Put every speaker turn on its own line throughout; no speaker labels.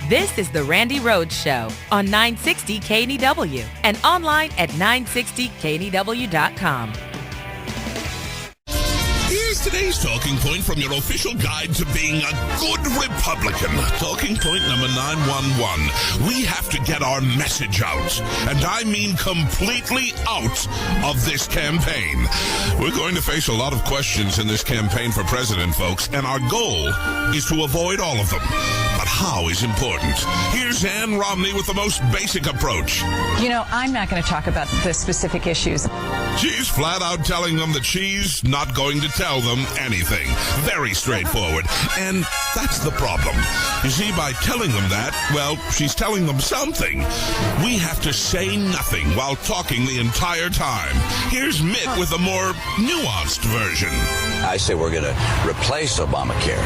This is the Randi Rhodes Show on 960 KNEW and online at 960KNEW.com.
Here's today's talking point from your official guide to being a good Republican. Talking point number 911. We have to get our message out, and I mean completely out of this campaign. We're going to face a lot of questions in this campaign for president, folks, and our goal is to avoid all of them. But how is important. Here's Ann Romney with the most basic approach.
You know, I'm not going to talk about the specific issues.
She's flat out telling them that she's not going to tell them anything. Very straightforward. And that's the problem. You see, by telling them that, well, she's telling them something. We have to say nothing while talking the entire time. Here's Mitt with a more nuanced version.
I say we're going to replace Obamacare,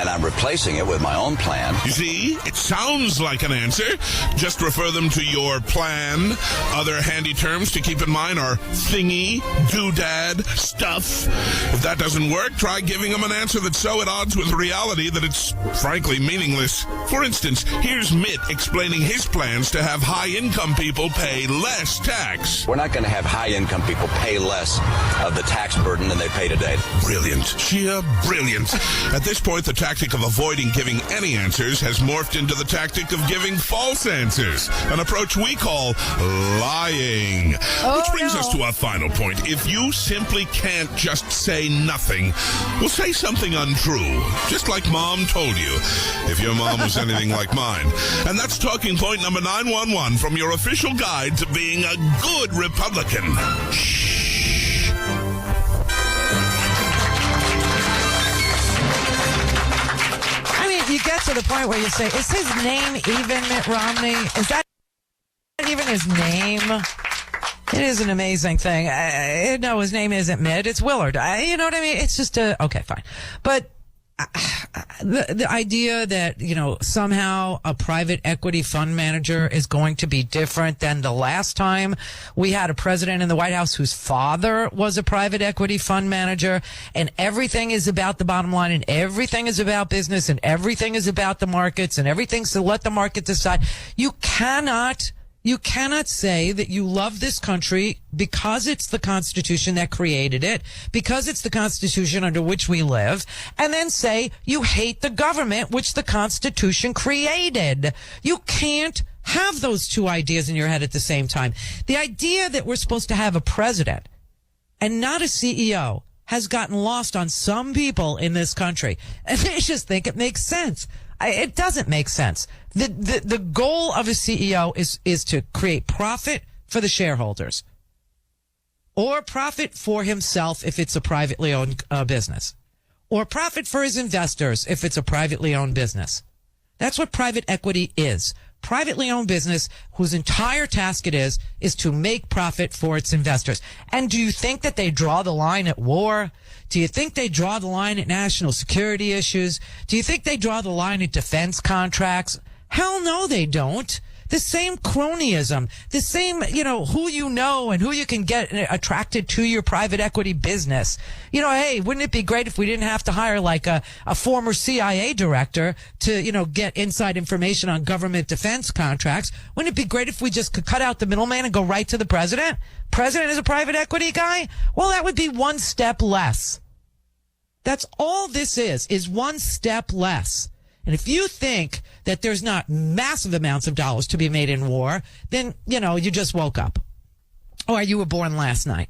and I'm replacing it with my own plan.
You see, it sounds like an answer. Just refer them to your plan. Other handy terms to keep in mind are thingy, doodad, stuff. If that doesn't work, try giving them an answer that's so at odds with reality that it's frankly meaningless. For instance, here's Mitt explaining his plans to have high-income people pay less tax.
We're not going to have high-income people pay less of the tax burden than they pay today.
Brilliant. Sheer brilliant. At this point, the tactic of avoiding giving any answers has morphed into the tactic of giving false answers, an approach we call lying. Which brings us to our final point. If you simply can't just say nothing, well, say something untrue, just like Mom told you, if your mom was anything like mine. And that's talking point number 911 from your official guide to being a good Republican. Shh.
You get to the point where you say, is his name even Mitt Romney? Is that even his name? It is an amazing thing. No, his name isn't Mitt. It's Willard. You know what I mean? It's just okay, fine. But the idea that, you know, somehow a private equity fund manager is going to be different than the last time we had a president in the White House whose father was a private equity fund manager, and everything is about the bottom line, and everything is about business, and everything is about the markets, and everything's to let the market decide. You cannot say that you love this country because it's the Constitution that created it, because it's the Constitution under which we live, and then say you hate the government which the Constitution created. You can't have those two ideas in your head at the same time. The idea that we're supposed to have a president and not a CEO has gotten lost on some people in this country, and they just think it makes sense. It doesn't make sense. The goal of a CEO is to create profit for the shareholders, or profit for himself if it's a privately owned business, or profit for his investors if it's a privately owned business. That's what private equity is. Privately owned business whose entire task it is to make profit for its investors. And do you think that they draw the line at war? Do you think they draw the line at national security issues? Do you think they draw the line at defense contracts? Hell no, they don't. The same cronyism, the same, you know, who you know and who you can get attracted to your private equity business. You know, hey, wouldn't it be great if we didn't have to hire like a former CIA director to, you know, get inside information on government defense contracts? Wouldn't it be great if we just could cut out the middleman and go right to the president? President is a private equity guy? Well, that would be one step less. That's all this is one step less. And if you think that there's not massive amounts of dollars to be made in war, then, you know, you just woke up. Or you were born last night.